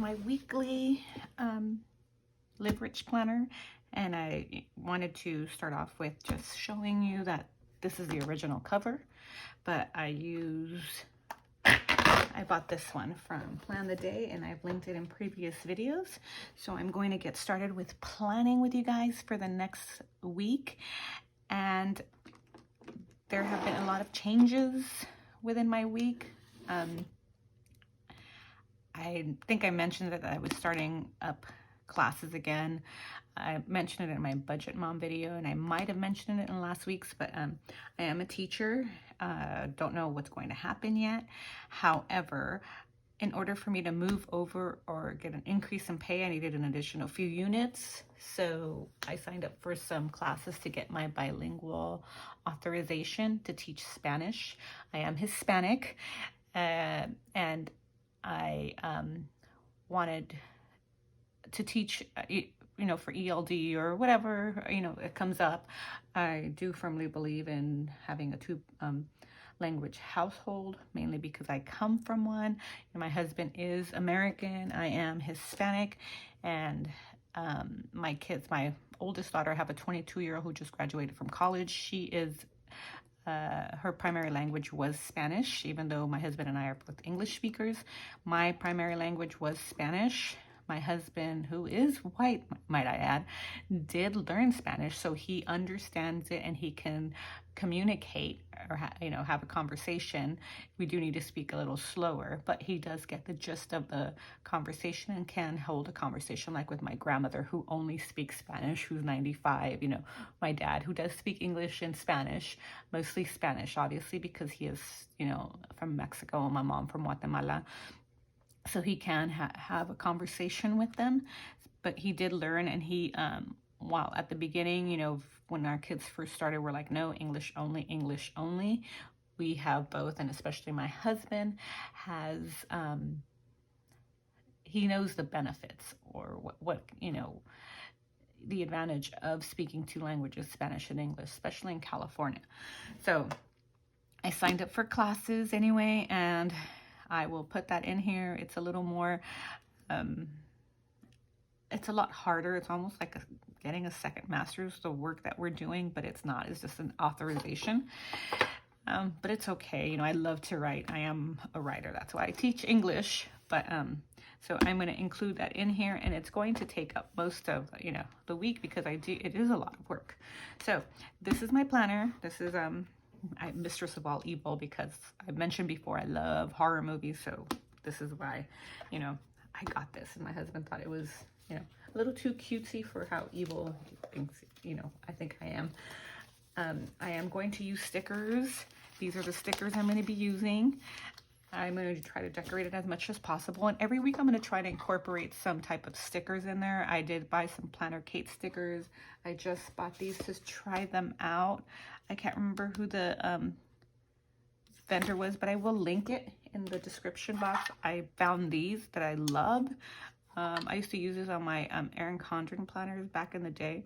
my weekly Live Rich planner, and I wanted to start off with just showing you that this is the original cover, but I bought this one from Plan the Day, and I've linked it in previous videos. So I'm going to get started with planning with you guys for the next week. And there have been a lot of changes within my week. I think I mentioned that I was starting up classes again. I mentioned it in my Budget Mom video, and I might have mentioned it in last week's, but I am a teacher. Don't know what's going to happen yet. However, in order for me to move over or get an increase in pay, I needed an additional few units. So I signed up for some classes to get my bilingual authorization to teach Spanish. I am Hispanic, and I wanted to teach, for ELD or whatever, it comes up. I do firmly believe in having a two language household, mainly because I come from one. My husband is American, I am Hispanic, and my kids, my oldest daughter, I have a 22-year-old who just graduated from college. She is her primary language was Spanish, even though my husband and I are both English speakers. My primary language was Spanish. My husband, who is white, might I add, did learn Spanish, so he understands it and he can communicate or have a conversation. We do need to speak a little slower, but he does get the gist of the conversation and can hold a conversation, like with my grandmother, who only speaks Spanish, who's 95. My dad, who does speak English and Spanish, mostly Spanish, obviously, because he is, from Mexico, and my mom from Guatemala. So he can have a conversation with them, but he did learn. And he, while at the beginning, when our kids first started, we're like, no, English only, English only. We have both, and especially my husband has, he knows the benefits, or what the advantage of speaking two languages, Spanish and English, especially in California. So I signed up for classes anyway, and I will put that in here. It's a little more, it's a lot harder. It's almost like getting a second master's, the work that we're doing, but it's not. It's just an authorization. But it's okay. I love to write. I am a writer. That's why I teach English. But so I'm going to include that in here, and it's going to take up most of the week, because it is a lot of work. So this is my planner. This is I'm mistress of all evil, because I mentioned before I love horror movies. So this is why I got this, and my husband thought it was a little too cutesy for how evil things I think I am. I am going to use stickers. These are the stickers I'm going to be using. I'm going to try to decorate it as much as possible, and every week I'm going to try to incorporate some type of stickers in there. I did buy some Planner Kate stickers. I just bought these to try them out. I can't remember who the vendor was, but I will link it in the description box. I found these that I love. I used to use this on my Erin Condren planners back in the day,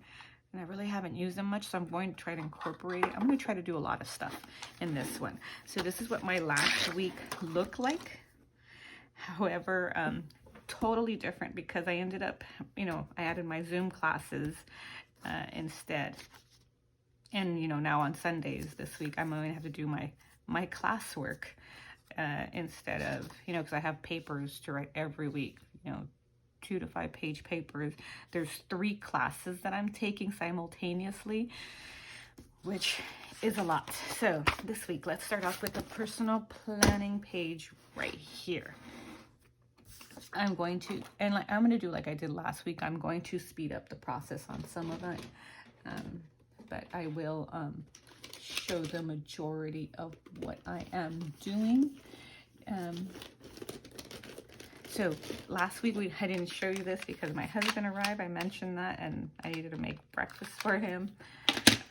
and I really haven't used them much, so I'm going to try to incorporate it. I'm going to try to do a lot of stuff in this one. So this is what my last week looked like. However, totally different, because I ended up, I added my Zoom classes instead. And, now on Sundays this week, I'm going to have to do my classwork instead of, because I have papers to write every week, 2 to 5 page papers. There's 3 classes that I'm taking simultaneously, which is a lot. So this week, let's start off with the personal planning page right here. I'm going to do like I did last week. I'm going to speed up the process on some of it, but I will show the majority of what I am doing. So last week I didn't show you this because my husband arrived. I mentioned that, and I needed to make breakfast for him.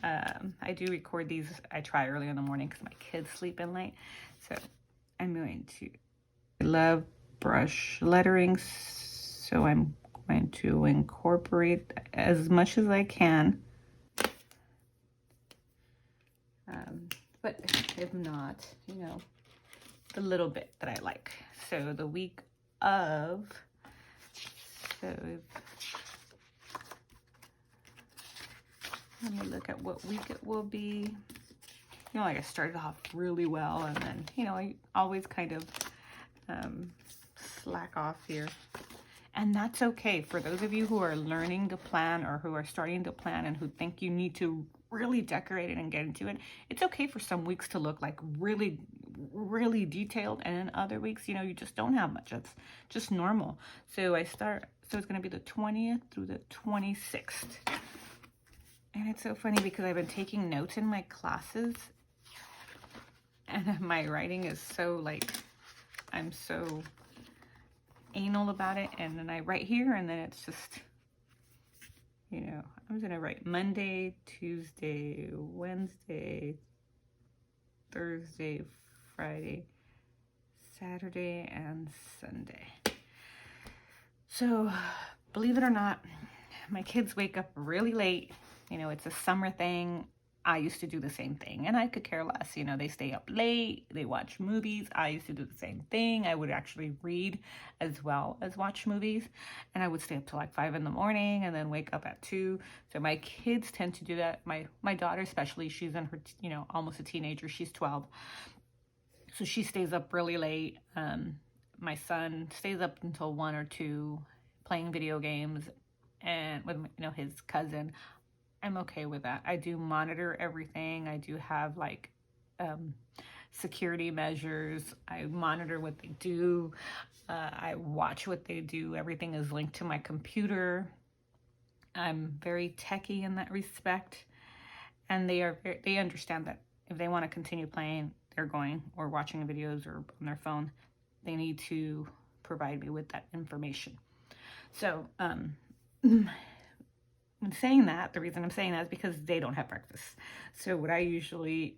I do record these. I try early in the morning because my kids sleep in late. So I'm going to, I love brush lettering, so I'm going to incorporate as much as I can. But if not, the little bit that I like. So the week of So let me look at what week it will be. You know, like I started off really well, and then, you know, I always kind of slack off here. And that's okay. For those of you who are learning to plan or who are starting to plan and who think you need to really decorate it and get into it, it's okay for some weeks to look like really, really detailed, and in other weeks, you know, you just don't have much. It's just normal. So it's going to be the 20th through the 26th. And it's so funny because I've been taking notes in my classes, and my writing is so like, I'm so anal about it, and then I write here, and then it's just, you know, I'm gonna write Monday, Tuesday, Wednesday, Thursday, Friday, Saturday, and Sunday. So believe it or not, my kids wake up really late. You know, it's a summer thing. I used to do the same thing, and I could care less. You know, they stay up late, they watch movies. I used to do the same thing. I would actually read as well as watch movies, and I would stay up till like 5 in the morning and then wake up at 2. So my kids tend to do that. My daughter especially, she's in her, you know, almost a teenager. She's 12. So she stays up really late. My son stays up until 1 or 2 playing video games and with, you know, his cousin. I'm okay with that. I do monitor everything. I do have like security measures. I monitor what they do. I watch what they do. Everything is linked to my computer. I'm very techie in that respect. And they understand that if they want to continue playing, they're going, or watching videos or on their phone, they need to provide me with that information. So, I'm saying that, the reason I'm saying that is because they don't have breakfast. So what I usually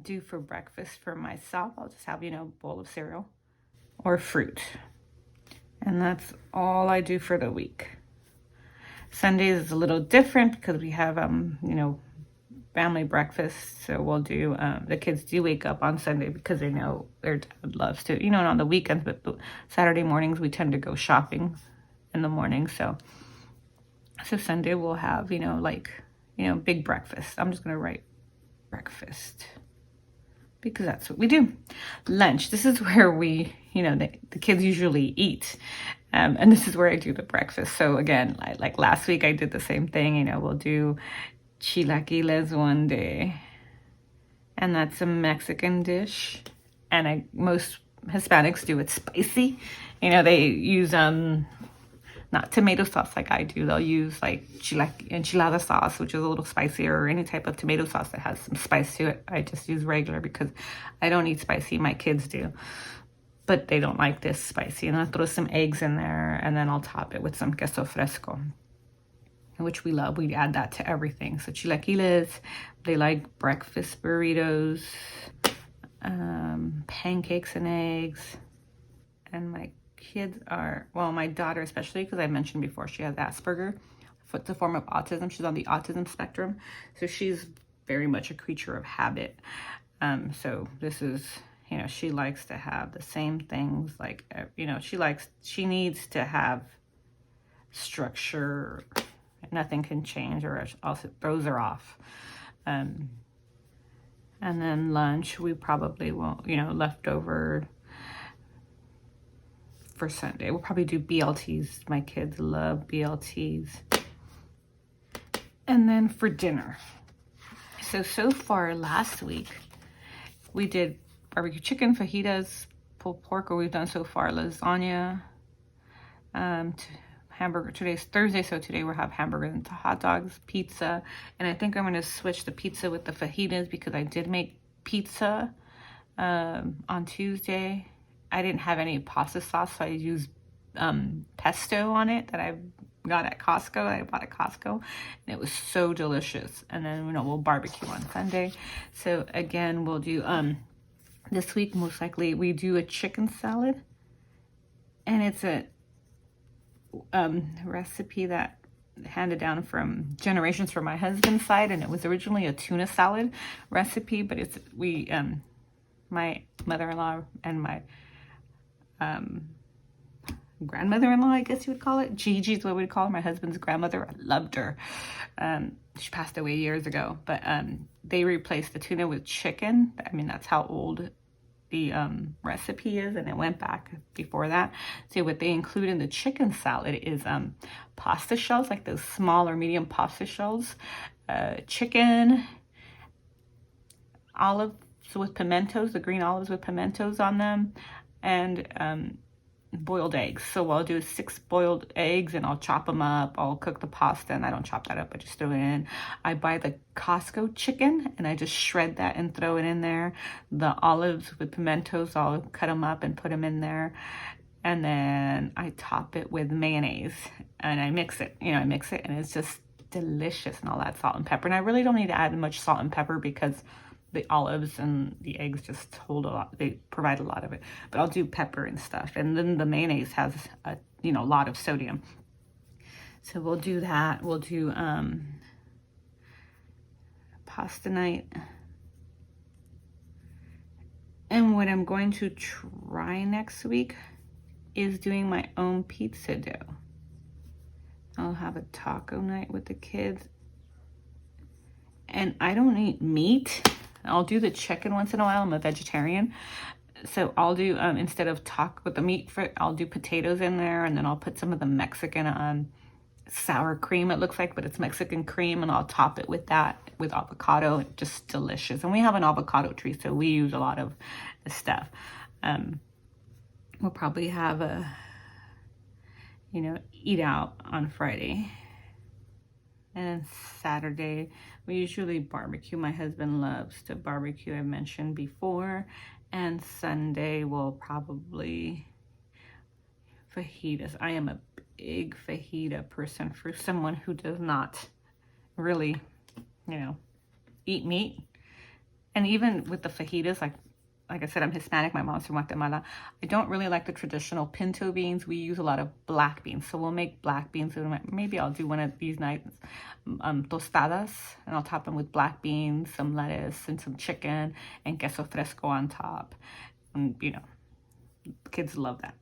do for breakfast for myself, I'll just have, you know, a bowl of cereal or fruit. And that's all I do for the week. Sundays is a little different because we have, you know, family breakfast. So we'll do, the kids do wake up on Sunday because they know their dad loves to, you know, and on the weekends, but Saturday mornings, we tend to go shopping in the morning. So Sunday we'll have, you know, like, you know, big breakfast. I'm just going to write breakfast because that's what we do. Lunch. This is where we, you know, the kids usually eat. And this is where I do the breakfast. So again, like last week I did the same thing. You know, we'll do chilaquiles one day. And that's a Mexican dish. And most Hispanics do it spicy. You know, they use, not tomato sauce like I do. They'll use like enchilada sauce, which is a little spicier, or any type of tomato sauce that has some spice to it. I just use regular because I don't eat spicy. My kids do, but they don't like this spicy. And I'll throw some eggs in there, and then I'll top it with some queso fresco, which we love. We add that to everything. So chilaquiles, they like breakfast burritos, pancakes and eggs, and my kids are, well, my daughter especially, because I mentioned before she has Asperger. It's a form of autism. She's on the autism spectrum. So she's very much a creature of habit. So this is, you know, she likes to have the same things. Like, you know, she needs to have structure. Nothing can change or else it throws her off. And then lunch, we probably won't, you know, leftover for Sunday. We'll probably do BLTs. My kids love BLTs. And then for dinner. So far last week, we did barbecue chicken, fajitas, pulled pork, or we've done so far lasagna, hamburger. Today's Thursday, so today we'll have hamburgers and hot dogs, pizza. And I think I'm going to switch the pizza with the fajitas because I did make pizza on Tuesday. I didn't have any pasta sauce, so I used pesto on it that I got at Costco. I bought at Costco, and it was so delicious. And then, you know, we'll barbecue on Sunday. So again, we'll do this week, most likely we do a chicken salad, and it's a recipe that handed down from generations from my husband's side, and it was originally a tuna salad recipe, but it's my mother-in-law and my grandmother-in-law, I guess you would call it. Gigi's what we'd call her, my husband's grandmother. I loved her. She passed away years ago, but they replaced the tuna with chicken. I mean, that's how old the recipe is, and it went back before that. So what they include in the chicken salad is pasta shells, like those small or medium pasta shells, chicken, olives with pimentos, the green olives with pimentos on them, and boiled eggs. So I'll do 6 boiled eggs and I'll chop them up. I'll cook the pasta, and I don't chop that up, I just throw it in. I buy the Costco chicken and I just shred that and throw it in there. The olives with pimentos, I'll cut them up and put them in there. And then I top it with mayonnaise and I mix it, I mix it, and it's just delicious, and all that salt and pepper. And I really don't need to add much salt and pepper because the olives and the eggs just hold a lot, they provide a lot of it, but I'll do pepper and stuff. And then the mayonnaise has a lot of sodium, so we'll do that. We'll do pasta night. And what I'm going to try next week is doing my own pizza dough. I'll have a taco night with the kids, and I don't eat meat. I'll do the chicken once in a while. I'm a vegetarian. So I'll do, instead of taco with the meat, I'll do potatoes in there, and then I'll put some of the Mexican sour cream, it looks like, but it's Mexican cream, and I'll top it with that, with avocado. It's just delicious. And we have an avocado tree, so we use a lot of the stuff. We'll probably have a, eat out on Friday. And Saturday, we usually barbecue. My husband loves to barbecue, I mentioned before. And Sunday, we'll probably fajitas. I am a big fajita person for someone who does not really, eat meat. And even with the fajitas, like I said, I'm Hispanic. My mom's from Guatemala. I don't really like the traditional pinto beans. We use a lot of black beans. So we'll make black beans. Maybe I'll do one of these nights, tostadas, and I'll top them with black beans, some lettuce, and some chicken, and queso fresco on top. And, kids love that.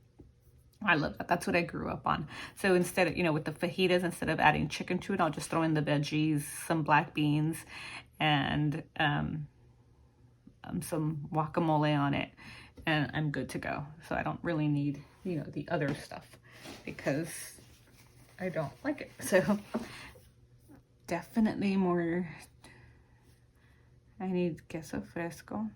I love that. That's what I grew up on. So instead of, with the fajitas, instead of adding chicken to it, I'll just throw in the veggies, some black beans, and some guacamole on it, and I'm good to go. So I don't really need, the other stuff, because I don't like it. So definitely more, I need queso fresco.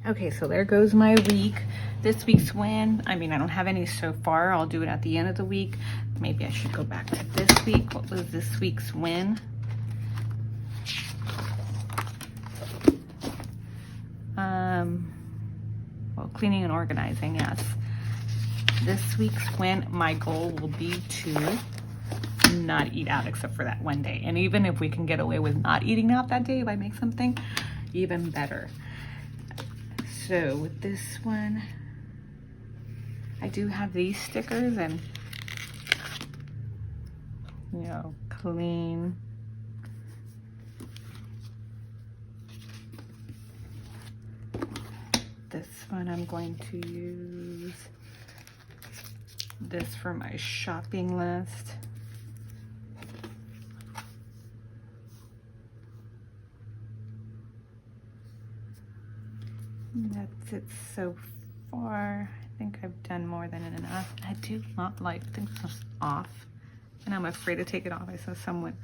Okay, so there goes my week. This week's win, I don't have any so far. I'll do it at the end of the week. Maybe I should go back to this week. What was this week's win? Well, cleaning and organizing, yes. This week's win, my goal will be to not eat out except for that one day. And even if we can get away with not eating out that day, if I make something, even better. So with this one, I do have these stickers, and clean. This one I'm going to use this for my shopping list. That's it so far. I think I've done more than enough. I do not like things off, and I'm afraid to take it off. I saw someone,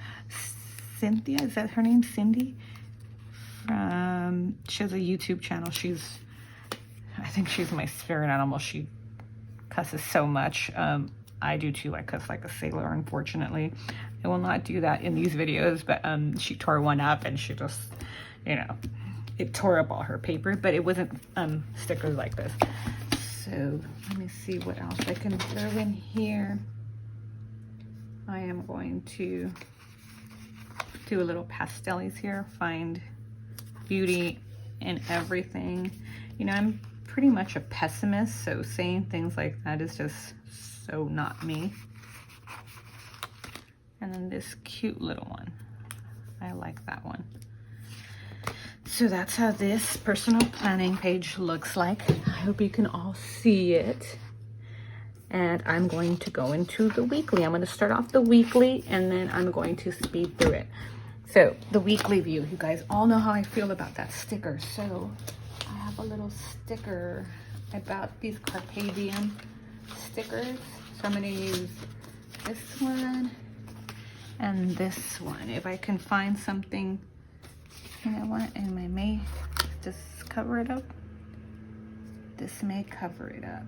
Cynthia, is that her name, Cindy? She has a YouTube channel. I think she's my spirit animal. She cusses so much. I do too. I cuss like a sailor, unfortunately. I will not do that in these videos, but she tore one up, and she just, it tore up all her paper, but it wasn't stickers like this. So let me see what else I can throw in here. I am going to do a little pastellies here, find beauty in everything. You know, I'm pretty much a pessimist, so saying things like that is just so not me. And then this cute little one. I like that one. So that's how this personal planning page looks like. I hope you can all see it. And I'm going to go into the weekly. I'm going to start off the weekly and then I'm going to speed through it. So the weekly view, you guys all know how I feel about that sticker. So I have a little sticker about these Carpe Diem stickers. So I'm going to use this one and this one. If I can find something, you know what, and I may just cover it up. This may cover it up.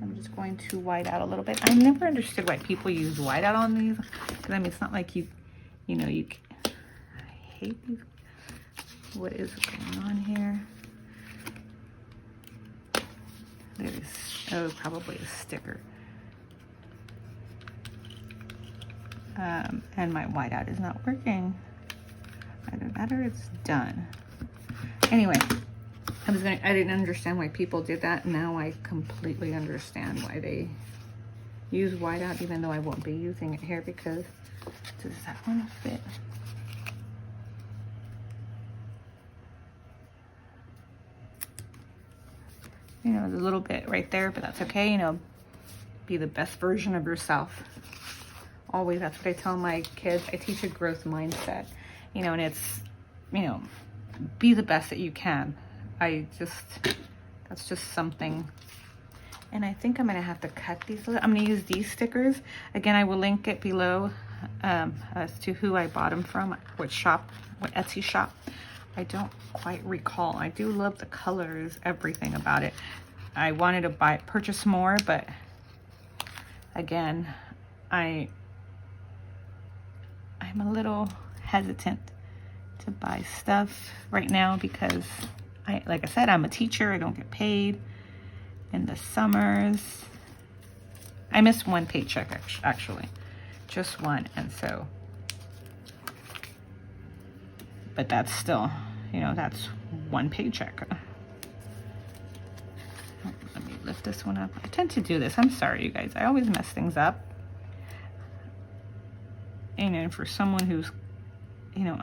I'm just going to white out a little bit. I never understood why people use whiteout on these. Because I mean, it's not like you know, I hate these. What is going on here? There's, probably a sticker. And my whiteout is not working. Either that or it's done. Anyway. I didn't understand why people did that. Now I completely understand why they use whiteout, even though I won't be using it here because does that one fit? You know, a little bit right there, but that's okay. You know, be the best version of yourself. Always, that's what I tell my kids. I teach a growth mindset, you know, and it's, you know, be the best that you can. That's just something. And I think I'm gonna have to cut these. I'm gonna use these stickers. Again, I will link it below as to who I bought them from, what Etsy shop. I don't quite recall. I do love the colors, everything about it. I wanted to purchase more, but again, I'm a little hesitant to buy stuff right now because like I said, I'm a teacher. I don't get paid in the summers. I missed one paycheck, actually. Just one. And so, but that's still, you know, that's one paycheck. Let me lift this one up. I tend to do this. I'm sorry, you guys. I always mess things up. And for someone who's, you know,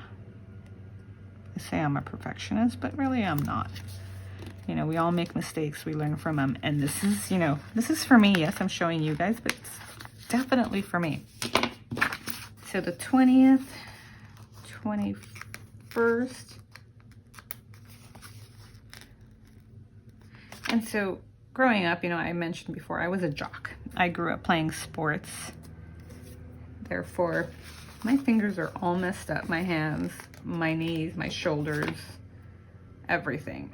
say I'm a perfectionist, but really I'm not. You know, we all make mistakes, we learn from them, and this is, you know, this is for me. Yes, I'm showing you guys, but it's definitely for me. So the 20th, 21st, and so growing up, you know, I mentioned before, I was a jock. I grew up playing sports. Therefore, my fingers are all messed up, my hands, my knees, my shoulders, everything.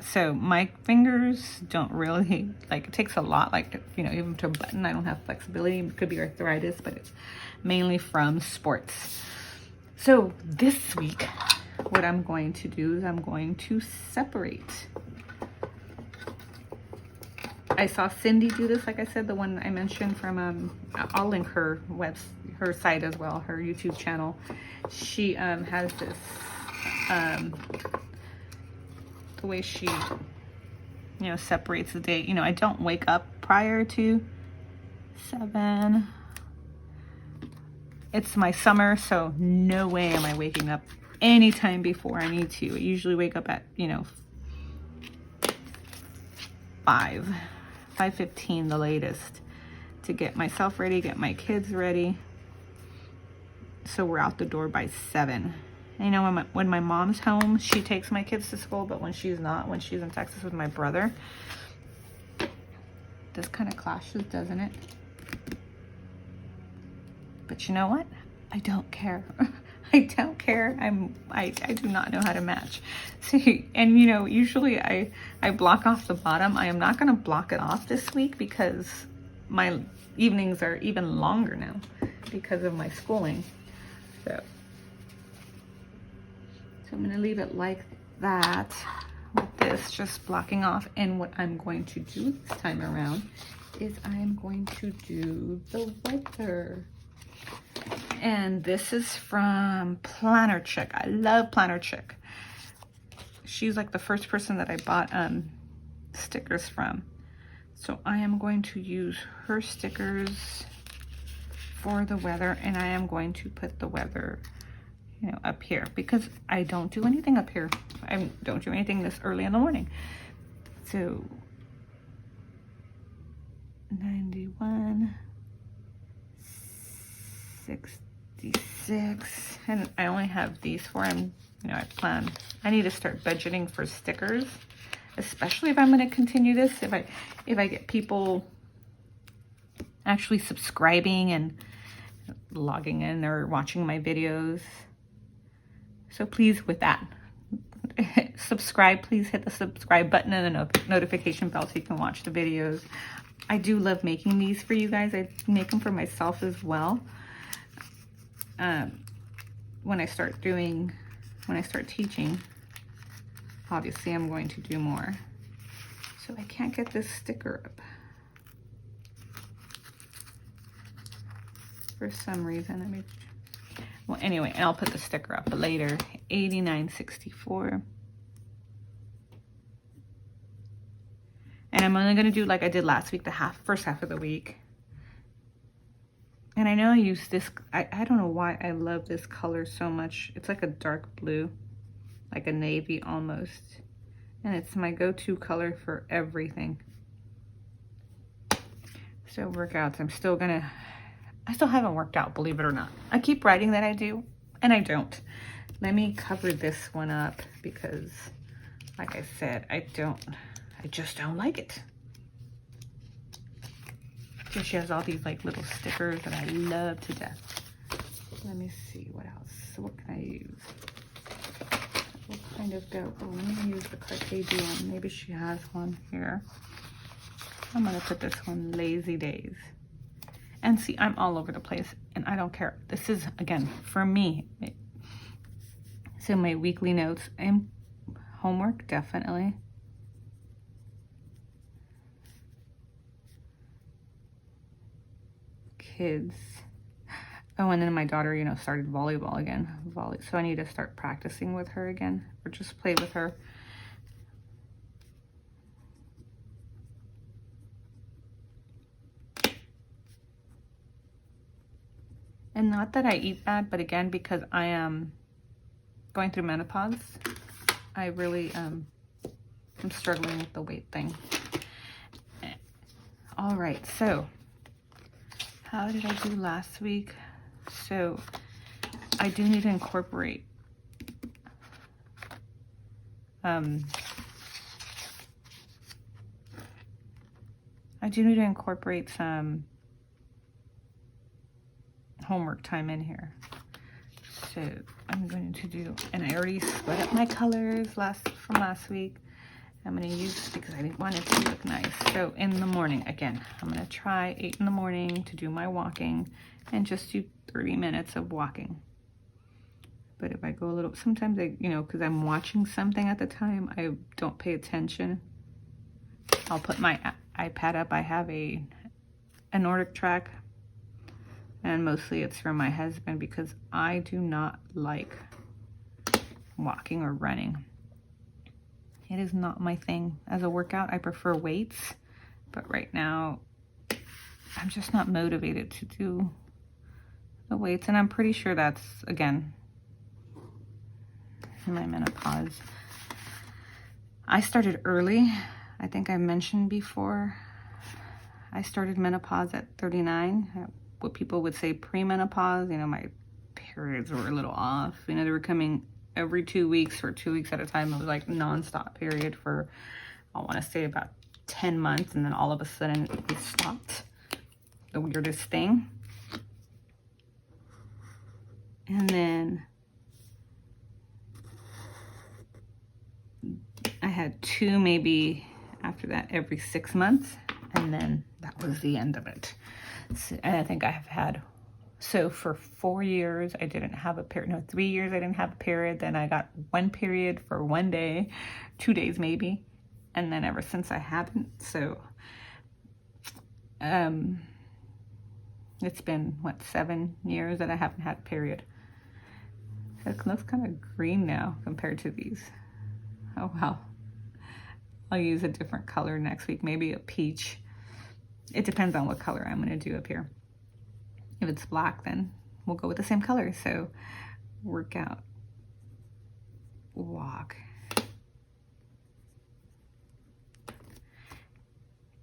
So my fingers don't really, like, it takes a lot, like, you know, even to a button, I don't have flexibility. It could be arthritis, but it's mainly from sports. So this week, what I'm going to do is I'm going to separate. I saw Cindy do this, like I said, the one I mentioned from, I'll link her site as well, her YouTube channel. She has this, the way she, you know, separates the day. You know, I don't wake up prior to 7. It's my summer, so no way am I waking up anytime before I need to. I usually wake up at, you know, 5:15 the latest to get myself ready, get my kids ready. So we're out the door by 7. And you know, when my mom's home, she takes my kids to school, but when she's not, when she's in Texas with my brother, this kind of clashes, doesn't it? But you know what? I don't care. I don't care. I do not know how to match. See, and you know, usually I block off the bottom. I am not going to block it off this week because my evenings are even longer now because of my schooling. So I'm going to leave it like that with this just blocking off. And what I'm going to do this time around is I'm going to do the weather. And this is from Planner Chick. I love Planner Chick. She's like the first person that I bought stickers from. So I am going to use her stickers for the weather, and I am going to put the weather, you know, up here because I don't do anything up here. I don't do anything this early in the morning. So 91, 66, and I only have these four. I need to start budgeting for stickers, especially if I'm going to continue this. If I get people actually subscribing and logging in or watching my videos. So please, with that, subscribe. Please hit the subscribe button and the notification bell so you can watch the videos. I do love making these for you guys. I make them for myself as well. When I start teaching, obviously I'm going to do more. So I can't get this sticker up for some reason. Well, anyway, and I'll put the sticker up later. 89.64. And I'm only gonna do like I did last week, the first half of the week. And I know I use this, I don't know why I love this color so much. It's like a dark blue, like a navy almost. And it's my go-to color for everything. So workouts, I still haven't worked out, believe it or not. I keep writing that I do, and I don't. Let me cover this one up because, like I said, I just don't like it. So she has all these like little stickers that I love to death. Let me see what else. What can I use? What kind of go? Oh, let me use the Cartesian one. Maybe she has one here. I'm gonna put this one, Lazy Days. And see, I'm all over the place, and I don't care. This is, again, for me. So my weekly notes and homework, definitely. Kids. Oh, and then my daughter, you know, started volleyball again. So I need to start practicing with her again, or just play with her. And not that I eat bad, but again, because I am going through menopause, I really am struggling with the weight thing. All right, so how did I do last week? So I do need to incorporate some homework time in here. So I'm going to do, and I already split up my colors from last week. I'm going to use, because I want it to look nice. So in the morning, again, I'm going to try 8 in the morning to do my walking and just do 30 minutes of walking. But if I go a little, sometimes because I'm watching something at the time, I don't pay attention. I'll put my iPad up. I have a Nordic Track, and mostly it's for my husband because I do not like walking or running. It is not my thing. As a workout, I prefer weights, but right now I'm just not motivated to do the weights, and I'm pretty sure that's, again, my menopause. I started early. I think I mentioned before, I started menopause at 39. What people would say premenopause. My periods were a little off. They were coming every 2 weeks or 2 weeks at a time. It was like non-stop period for, I want to say, about 10 months, and then all of a sudden it stopped. The weirdest thing. And then I had 2 maybe after that every 6 months, and then that was the end of it. So, and I think I have had, so for 4 years I didn't have a period. No, 3 years I didn't have a period. Then I got 1 period for 1 day, 2 days maybe, and then ever since I haven't. So It's been, what, 7 years that I haven't had a period. So it looks kind of green now compared to these. Oh, wow. I'll use a different color next week, maybe a peach. It depends on what color I'm going to do up here. If it's black, then we'll go with the same color. So workout, walk.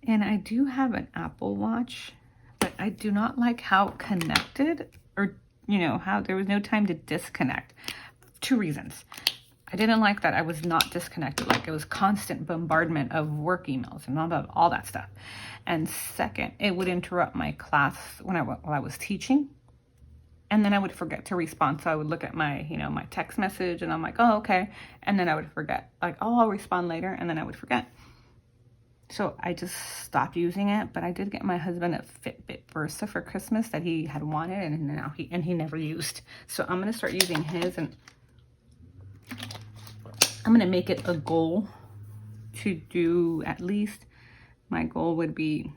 And I do have an Apple Watch, but I do not like how connected, or, you know, how there was no time to disconnect. 2 reasons. I didn't like that I was not disconnected, like it was constant bombardment of work emails and all that stuff. And second, it would interrupt my class while I was teaching, and then I would forget to respond. So I would look at my, you know, my text message, and I'm like, oh, okay. And then I would forget, like, oh, I'll respond later, and then I would forget. So I just stopped using it, but I did get my husband a Fitbit Versa for Christmas that he had wanted, and now he never used. So I'm gonna start using his, and I'm gonna make it a goal to do at least, my goal would be,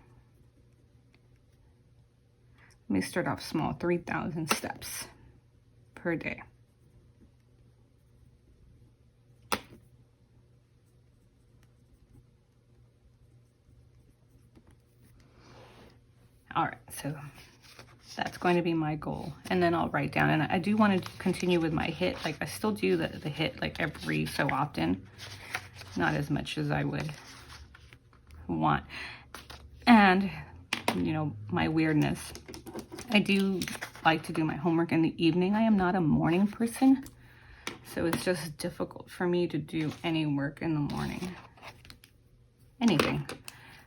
let me start off small, 3,000 steps per day. All right, so that's going to be my goal. And then I'll write down, and I do want to continue with my HIIT. Like I still do the HIIT like every so often, not as much as I would want. And, you know, my weirdness, I do like to do my homework in the evening. I am not a morning person, so it's just difficult for me to do any work in the morning. Anything.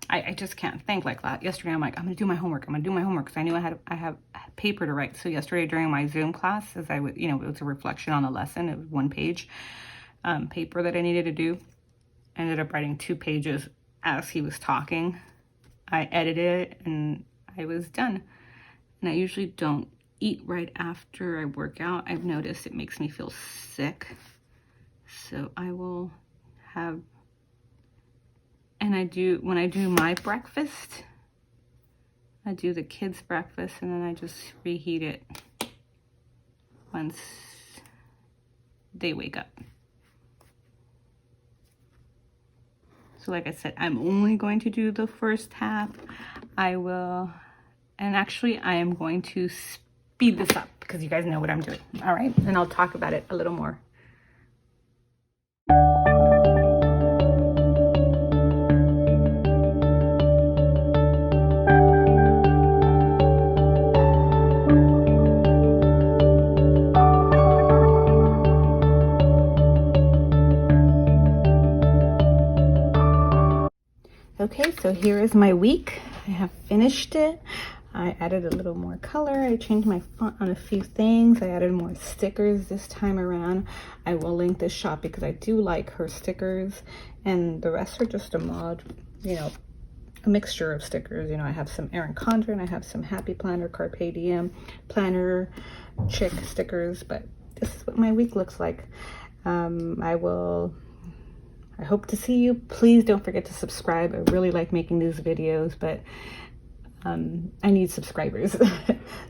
I just can't think like that. Yesterday, I'm like, I'm gonna do my homework. I'm gonna do my homework because I knew I have paper to write. So yesterday during my Zoom class, as I would, you know, it was a reflection on the lesson. It was 1 page paper that I needed to do. I ended up writing 2 pages as he was talking. I edited it and I was done. And I usually don't eat right after I work out. I've noticed it makes me feel sick. So I will have, and when I do my breakfast, I do the kids' breakfast, and then I just reheat it once they wake up. So like I said, I'm only going to do the first half. And actually I am going to speed this up because you guys know what I'm doing. All right, and I'll talk about it a little more. Okay, so here is my week. I have finished it. I added a little more color. I changed my font on a few things. I added more stickers this time around. I will link this shop because I do like her stickers, and the rest are just a mod, you know, a mixture of stickers. You know, I have some Erin Condren, I have some Happy Planner, Carpe Diem, Planner, Chick stickers, but this is what my week looks like. I hope to see you. Please don't forget to subscribe. I really like making these videos, but I need subscribers.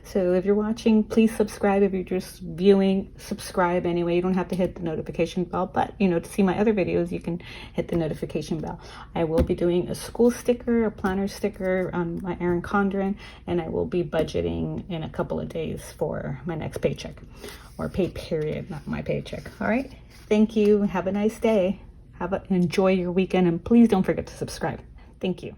So if you're watching, please subscribe. If you're just viewing, subscribe anyway. You don't have to hit the notification bell, but you know, to see my other videos, you can hit the notification bell. I will be doing a school sticker, a planner sticker on my Erin Condren, and I will be budgeting in a couple of days for my next paycheck, or pay period, not my paycheck. All right. Thank you. Have a nice day. Enjoy your weekend, and please don't forget to subscribe. Thank you.